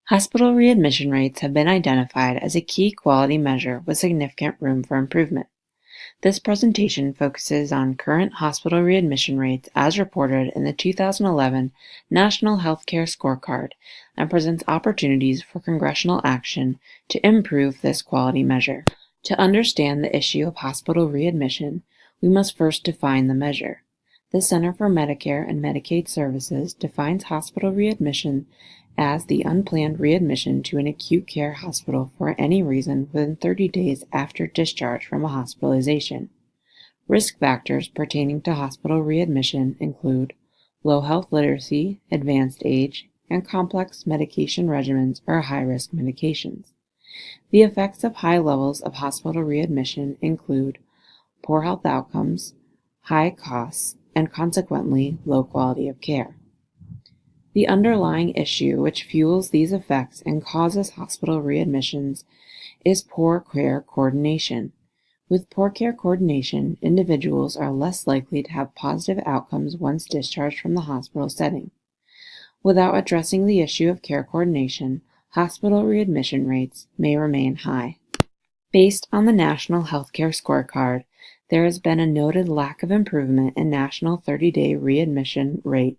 Hospital readmission rates have been identified as a key quality measure with significant room for improvement. This presentation focuses on current hospital readmission rates as reported in the 2011 National Healthcare Scorecard and presents opportunities for congressional action to improve this quality measure. To understand the issue of hospital readmission, we must first define the measure. The Center for Medicare and Medicaid Services defines hospital readmission as the unplanned readmission to an acute care hospital for any reason within 30 days after discharge from a hospitalization. Risk factors pertaining to hospital readmission include low health literacy, advanced age, and complex medication regimens or high-risk medications. The effects of high levels of hospital readmission include poor health outcomes, high costs, and consequently low quality of care. The underlying issue which fuels these effects and causes hospital readmissions is poor care coordination. With poor care coordination, individuals are less likely to have positive outcomes once discharged from the hospital setting. Without addressing the issue of care coordination, hospital readmission rates may remain high. Based on the National Healthcare Scorecard, there has been a noted lack of improvement in national 30-day readmission rate.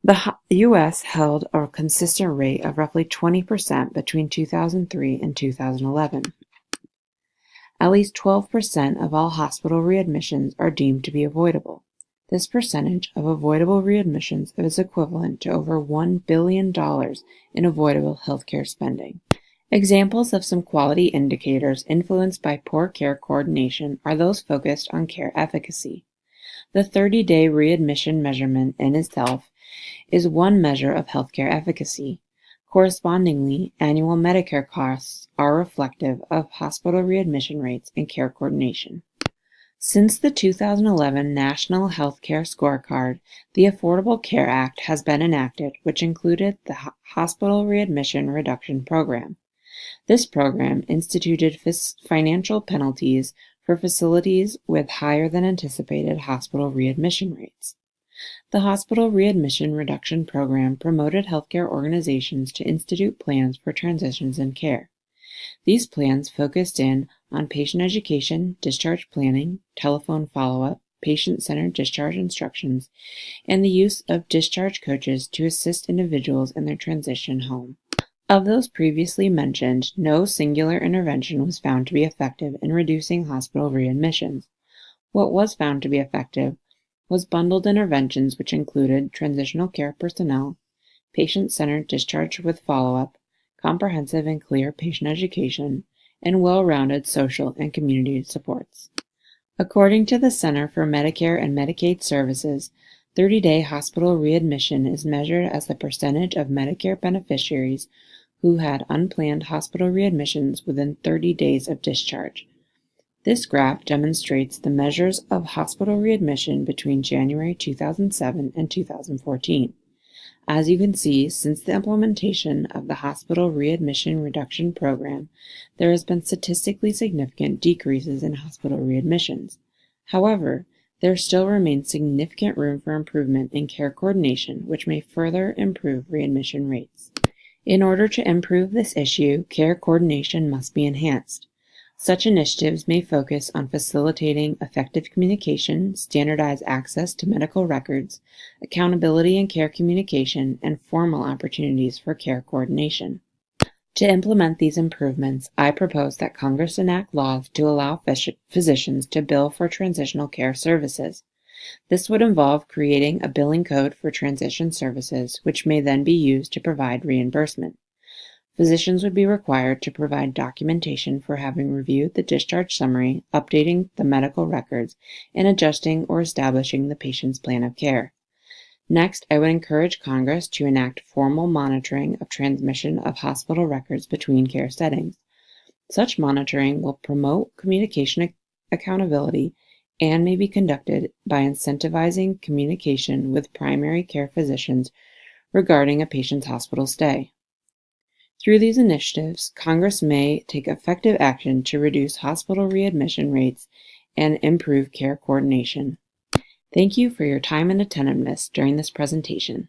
The U.S. held a consistent rate of roughly 20% between 2003 and 2011. At least 12% of all hospital readmissions are deemed to be avoidable. This percentage of avoidable readmissions is equivalent to over $1 billion in avoidable healthcare spending. Examples of some quality indicators influenced by poor care coordination are those focused on care efficacy. The 30-day readmission measurement in itself is one measure of healthcare efficacy. Correspondingly, annual Medicare costs are reflective of hospital readmission rates and care coordination. Since the 2011 National Healthcare Scorecard, the Affordable Care Act has been enacted, which included the Hospital Readmission Reduction Program. This program instituted financial penalties for facilities with higher than anticipated hospital readmission rates. The Hospital Readmission Reduction Program promoted healthcare organizations to institute plans for transitions in care. These plans focused in on patient education, discharge planning, telephone follow-up, patient-centered discharge instructions, and the use of discharge coaches to assist individuals in their transition home. Of those previously mentioned, no singular intervention was found to be effective in reducing hospital readmissions. What was found to be effective was bundled interventions which included transitional care personnel, patient-centered discharge with follow-up, comprehensive and clear patient education, and well-rounded social and community supports. According to the Center for Medicare and Medicaid Services, 30-day hospital readmission is measured as the percentage of Medicare beneficiaries who had unplanned hospital readmissions within 30 days of discharge. This graph demonstrates the measures of hospital readmission between January 2007 and 2014. As you can see, since the implementation of the Hospital Readmission Reduction Program, there has been statistically significant decreases in hospital readmissions. However, there still remains significant room for improvement in care coordination, which may further improve readmission rates. In order to improve this issue, care coordination must be enhanced. Such initiatives may focus on facilitating effective communication, standardized access to medical records, accountability in care communication, and formal opportunities for care coordination. To implement these improvements, I propose that Congress enact laws to allow physicians to bill for transitional care services. This would involve creating a billing code for transition services, which may then be used to provide reimbursement. Physicians would be required to provide documentation for having reviewed the discharge summary, updating the medical records, and adjusting or establishing the patient's plan of care. Next, I would encourage Congress to enact formal monitoring of transmission of hospital records between care settings. Such monitoring will promote communication accountability and may be conducted by incentivizing communication with primary care physicians regarding a patient's hospital stay. Through these initiatives, Congress may take effective action to reduce hospital readmission rates and improve care coordination. Thank you for your time and attentiveness during this presentation.